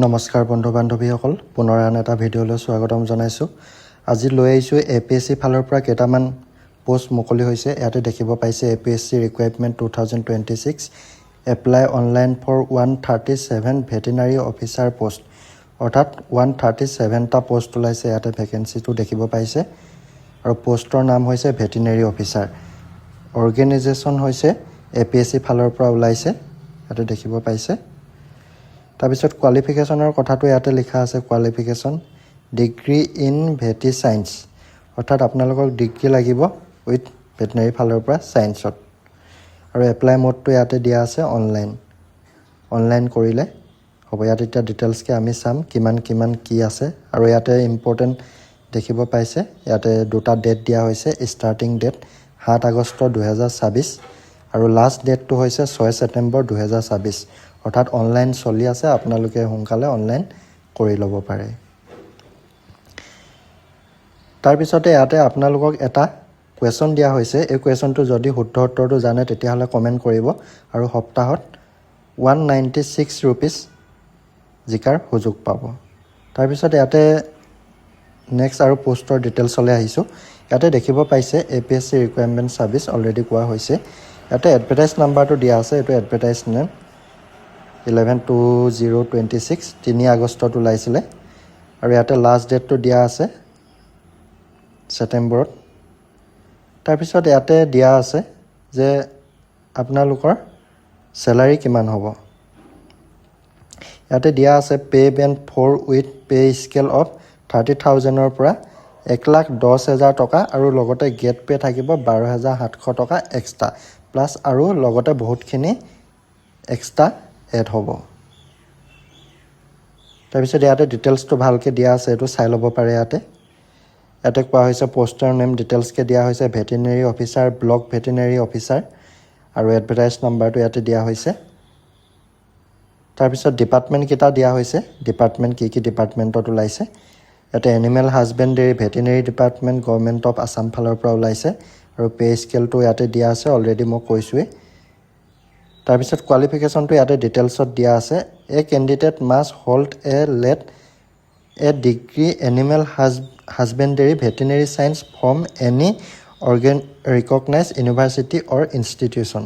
নমস্কাৰ বন্ধু বান্ধৱীসকল, পুনৰ আন এটা ভিডিঅ'লৈ স্বাগতম জনাইছোঁ। আজি লৈ আহিছোঁ APSC ফালৰ পৰা কেইটামান পোষ্ট মুকলি হৈছে। ইয়াতে দেখিব পাইছে APSC recruitment 2026 apply online for 137 veterinary officer post, অৰ্থাৎ 137টা পোষ্ট ওলাইছে। ইয়াতে ভেকেঞ্চিটো দেখিব পাইছে আৰু পোষ্টৰ নাম হৈছে ভেটেনাৰী অফিচাৰ। অৰ্গেনাইজেশ্যন হৈছে APSC ফালৰ পৰা ওলাইছে, ইয়াতে দেখিব পাইছে। তাৰপিছত কোৱালিফিকেশ্যনৰ কথাটো ইয়াতে লিখা আছে। কোৱালিফিকেশ্যন ডিগ্ৰী ইন ভেটি ছায়েন্স, অৰ্থাৎ আপোনালোকক ডিগ্ৰী লাগিব উইথ ভেটেনাৰী ফালৰ পৰা ছায়েন্সত। আৰু এপ্লাই মোডটো ইয়াতে দিয়া আছে অনলাইন কৰিলে হ'ব। ইয়াত এতিয়া ডিটেইলছকৈ আমি চাম কিমান কি আছে। আৰু ইয়াতে ইম্পৰ্টেণ্ট দেখিব পাইছে, ইয়াতে দুটা ডেট দিয়া হৈছে। ষ্টাৰ্টিং ডেট 7 আগষ্ট 2026 আৰু লাষ্ট ডেটটো হৈছে 6 ছেপ্টেম্বৰ 2026, অৰ্থাৎ অনলাইন চলি আছে। আপোনালোকে সোনকালে অনলাইন কৰি ল'ব পাৰে। তাৰপিছতে ইয়াতে আপোনালোকক এটা কুৱেশ্যন দিয়া হৈছে। এই কুৱেশ্যনটো যদি শুদ্ধ উত্তৰটো জানে তেতিয়াহ'লে কমেণ্ট কৰিব আৰু সপ্তাহত 196 ৰুপিজ জিকাৰ সুযোগ পাব। তাৰপিছত ইয়াতে নেক্সট আৰু পোষ্টৰ ডিটেইলছলৈ আহিছোঁ। ইয়াতে দেখিব পাইছে APSC ৰিকুৱাৰমেণ্ট ছাৰ্ভিচ অলৰেডি কোৱা হৈছে। ইয়াতে এডভাৰটাইজ নাম্বাৰটো দিয়া আছে। এইটো এডভাৰটাইজ নেম 11/2026 3 আগষ্টত ওলাইছিলে আৰু ইয়াতে লাষ্ট ডেটটো দিয়া আছে ছেপ্টেম্বৰত। তাৰপিছত ইয়াতে দিয়া আছে যে আপোনালোকৰ চেলাৰী কিমান হ'ব। ইয়াতে দিয়া আছে pay band 4 with pay scale of 30,000ৰ পৰা 1,10,000 টকা আৰু লগতে গেট পে থাকিব 12,700 টকা এক্সট্ৰা প্লাছ আৰু লগতে বহুতখিনি এক্সট্ৰা এড হ'ব। তাৰপিছত ইয়াতে ডিটেইলছটো ভালকৈ দিয়া আছে, এইটো চাই ল'ব পাৰে। ইয়াতে কোৱা হৈছে পোষ্টাৰ নেম ডিটেইলছকৈ দিয়া হৈছে veterinary officer, block veterinary officer আৰু এডভাৰটাইজ নাম্বাৰটো ইয়াতে দিয়া হৈছে। তাৰপিছত ডিপাৰ্টমেণ্টকেইটা দিয়া হৈছে, ডিপাৰ্টমেণ্ট কি ডিপাৰ্টমেণ্টত ওলাইছে। ইয়াতে animal husbandry veterinary department government of Assam ফালৰ পৰা ওলাইছে আৰু পে স্কেলটো ইয়াতে দিয়া আছে, অলৰেডি মই কৈছোঁৱেই। তাৰপিছত কোৱালিফিকেশ্যনটো ইয়াতে ডিটেইলছত দিয়া আছে। A candidate must hold a degree animal husbandry veterinary science from any recognise university or institution,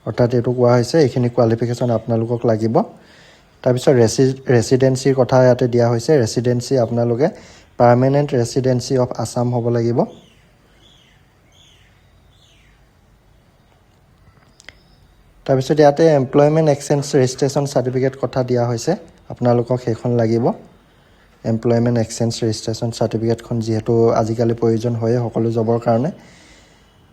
অৰ্থাৎ এইটো কোৱা হৈছে এইখিনি কোৱালিফিকেশ্যন আপোনালোকক লাগিব। তাৰপিছত ৰেচিডেঞ্চিৰ কথা ইয়াতে দিয়া হৈছে। ৰেচিডেঞ্চি আপোনালোকে পাৰ্মানেণ্ট ৰেচিডেঞ্চি অফ আছাম হ'ব লাগিব। তাৰপিছত ইয়াতে এমপ্লয়মেণ্ট এক্সচেঞ্জ ৰেজিষ্ট্ৰেশ্যন চাৰ্টিফিকেট কথা দিয়া হৈছে, আপোনালোকক সেইখন লাগিব। এমপ্লয়মেণ্ট এক্সচেঞ্জ ৰেজিষ্ট্ৰেশ্যন চাৰ্টিফিকেটখন যিহেতু আজিকালি প্ৰয়োজন হয়েই সকলো জবৰ কাৰণে,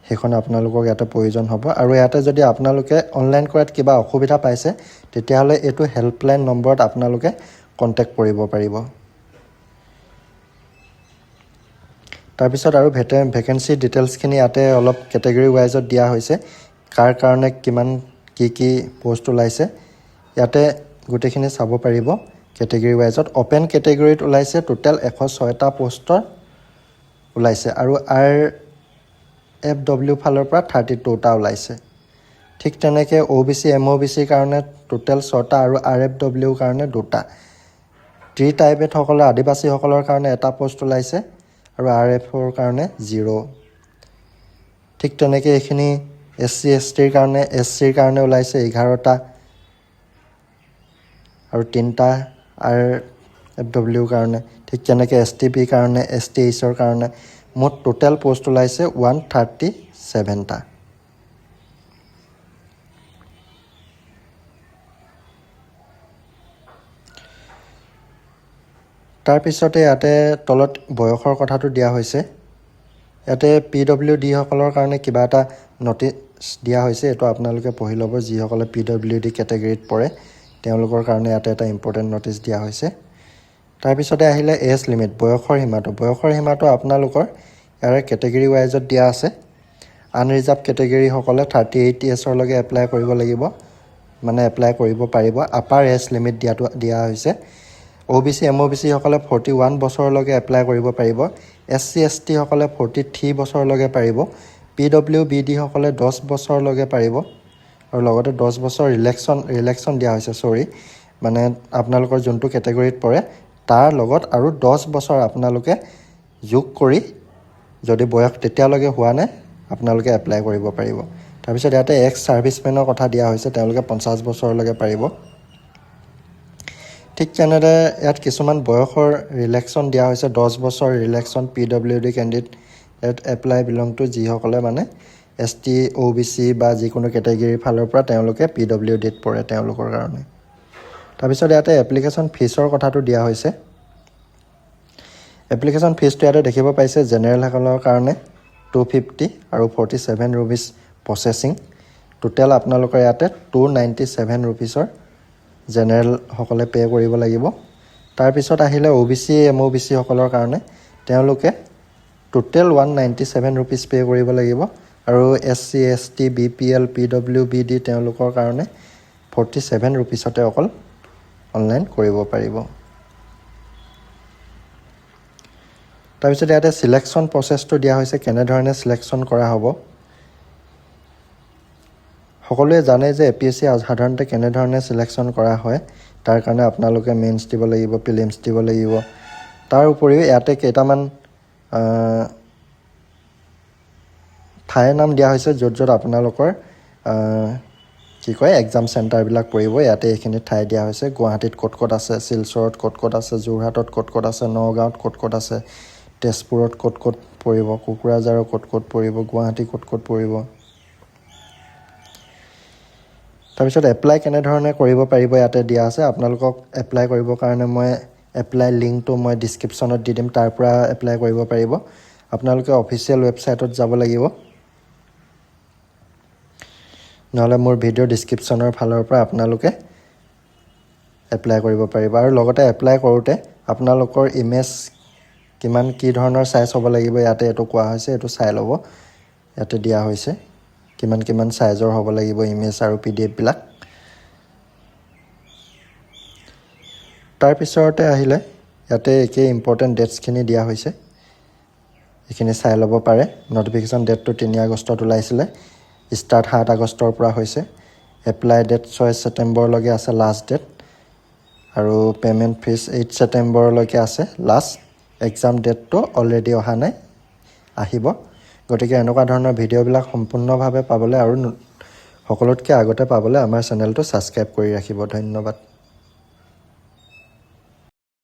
সেইখন আপোনালোকক ইয়াতে প্ৰয়োজন হ'ব। আৰু ইয়াতে যদি আপোনালোকে অনলাইন কৰাত কিবা অসুবিধা পাইছে তেতিয়াহ'লে এইটো হেল্পলাইন নম্বৰত আপোনালোকে কণ্টেক্ট কৰিব পাৰিব। তাৰপিছত আৰু ভেকেঞ্চি ডিটেইলছখিনি ইয়াতে অলপ কেটেগৰী ৱাইজত দিয়া হৈছে, কাৰ কাৰণে কিমান কি পোষ্ট ওলাইছে ইয়াতে গোটেইখিনি চাব পাৰিব কেটেগৰী ৱাইজত। অ'পেন কেটেগৰীত ওলাইছে টোটেল 106টা পোষ্টৰ ওলাইছে আৰু RFW ফালৰ পৰা 32টা ওলাইছে। ঠিক তেনেকৈ OBC MOBCৰ কাৰণে টোটেল 6টা আৰু RFWৰ কাৰণে 2টা। ট্ৰি ট্ৰাইবেটসকলৰ আদিবাসীসকলৰ কাৰণে 1টা পোষ্ট ওলাইছে আৰু RFৰ কাৰণে 0। ঠিক তেনেকৈ এইখিনি SC STৰ কাৰণে SCৰ কাৰণে ওলাইছে 11টা আৰু 3টা RFWৰ কাৰণে। ঠিক তেনেকৈ STPৰ কাৰণে STHৰ কাৰণে মুঠ টোটেল পোষ্ট ওলাইছে 137টা। তাৰপিছতে ইয়াতে তলত বয়সৰ কথাটো দিয়া হৈছে। ইয়াতে PWD সকলৰ কাৰণে কিবা এটা ন'টিচ দিয়া হৈছে, এইটো আপোনালোকে পঢ়ি ল'ব। যিসকলে PWD কেটেগৰীত পৰে তেওঁলোকৰ কাৰণে ইয়াতে এটা ইম্পৰ্টেণ্ট ন'টিচ দিয়া হৈছে। তাৰপিছতে আহিলে এজ লিমিট, বয়সৰ সীমাটো আপোনালোকৰ ইয়াৰে কেটেগৰী ৱাইজত দিয়া আছে। আনৰিজাৰ্ভ কেটেগৰীসকলে 38 ইয়েৰ্ছৰলৈকে এপ্লাই কৰিব লাগিব, মানে এপ্লাই কৰিব পাৰিব। আপাৰ এজ লিমিট দিয়া হৈছে। OBC MOBC সকলে 41 বছৰলৈকে এপ্লাই কৰিব পাৰিব। SC ST সকলে 43 বছৰলৈকে পাৰিব। PWBD সকলে 10 বছৰলৈকে পাৰিব আৰু লগতে 10 বছৰ ৰিলেক্সন দিয়া হৈছে। মানে আপোনালোকৰ যোনটো কেটেগৰীত পৰে তাৰ লগত আৰু 10 বছৰ আপোনালোকে যোগ কৰি যদি বয়স তেতিয়ালৈকে হোৱা নাই আপোনালোকে এপ্লাই কৰিব পাৰিব। তাৰপিছত ইয়াতে এক্স ছাৰ্ভিচমেনৰ কথা দিয়া হৈছে, তেওঁলোকে 50 বছৰলৈকে পাৰিব। ঠিক তেনেদৰে ইয়াত কিছুমান বয়সৰ ৰিলেক্সন দিয়া হৈছে, 10 বছৰ ৰিলেক্সন PWD candidate apply belong to যিসকলে মানে ST OBC বা যিকোনো কেটেগৰীৰ ফালৰ পৰা তেওঁলোকে PWDত পৰে তেওঁলোকৰ কাৰণে। তাৰপিছত ইয়াতে এপ্লিকেশ্যন ফিজৰ কথাটো দিয়া হৈছে। এপ্লিকেশ্যন ফিজটো ইয়াতে দেখিব পাইছে, জেনেৰেলসকলৰ কাৰণে 250 আৰু 47 ৰুপিজ প্ৰচেছিং। টোটেল আপোনালোকৰ ইয়াতে 297 ৰুপিজৰ জেনেৰেলসকলে পে' কৰিব লাগিব। তাৰপিছত আহিলে OBC MOBC সকলৰ কাৰণে তেওঁলোকে টোটেল 197 ৰুপিজ পে' কৰিব লাগিব। আৰু SC ST BPL PWBD তেওঁলোকৰ কাৰণে 47 ৰুপিজতে অকল অনলাইন কৰিব পাৰিব। তাৰপিছত ইয়াতে চিলেকশ্যন প্ৰচেছটো দিয়া হৈছে, কেনেধৰণে চিলেকশ্যন কৰা হ'ব। সকলোৱে জানে যে APSC সাধাৰণতে কেনেধৰণে চিলেকশ্যন কৰা হয়। তাৰ কাৰণে আপোনালোকে মেইনছ দিব লাগিব, প্ৰিলিমছ দিব লাগিব। তাৰ উপৰিও ইয়াতে কেইটামান ঠাইৰ নাম দিয়া হৈছে য'ত য'ত আপোনালোকৰ এক্সাম চেণ্টাৰবিলাক পৰিব। ইয়াতে এইখিনি ঠাই দিয়া হৈছে, গুৱাহাটীত ক'ত ক'ত আছে, শিলচৰত ক'ত ক'ত আছে, যোৰহাটত ক'ত ক'ত আছে, নগাঁৱত ক'ত ক'ত আছে, তেজপুৰত ক'ত ক'ত পৰিব, কোকৰাঝাৰৰ ক'ত ক'ত পৰিব, গুৱাহাটী ক'ত ক'ত পৰিব। তাৰপিছত এপ্লাই কেনেধৰণে কৰিব পাৰিব ইয়াতে দিয়া আছে। আপোনালোকক এপ্লাই কৰিবৰ কাৰণে মই এপ্লাই লিংকটো মই ডিছক্ৰিপশ্যনত দি দিম, তাৰ পৰা এপ্লাই কৰিব পাৰিব। আপোনালোকে অফিচিয়েল ৱেবছাইটত যাব লাগিব, নহ'লে মোৰ ভিডিঅ' ডিছক্ৰিপশ্যনৰ ফালৰ পৰা আপোনালোকে এপ্লাই কৰিব পাৰিব। আৰু লগতে এপ্লাই কৰোঁতে আপোনালোকৰ ইমেজ কি ধৰণৰ চাইজ হ'ব লাগিব ইয়াতে এইটো কোৱা হৈছে, এইটো চাই ল'ব। ইয়াতে দিয়া হৈছে কিমান চাইজৰ হ'ব লাগিব ইমেজ আৰু PDF বিলাক। তাৰপিছতে আহিলে ইয়াতে একেই ইম্পৰ্টেণ্ট ডেটছখিনি দিয়া হৈছে, এইখিনি চাই ল'ব পাৰে। নটিফিকেশ্যন ডেটটো 3 আগষ্টত ওলাইছিলে, ষ্টাৰ্ট 7 আগষ্টৰ পৰা হৈছে। এপ্লাই ডেট 6 ছেপ্টেম্বৰলৈকে আছে লাষ্ট ডেট, আৰু পে'মেণ্ট ফিজ 8 ছেপ্টেম্বৰলৈকে আছে লাষ্ট। এক্সাম ডেটটো অলৰেডি অহা নাই, আহিব। গতিকে এনেকুৱা ধৰণৰ ভিডিঅ'বিলাক সম্পূৰ্ণভাৱে পাবলৈ আৰু সকলোতকৈ আগতে পাবলৈ আমাৰ চেনেলটো ছাবস্ক্ৰাইব কৰি ৰাখিব। ধন্যবাদ।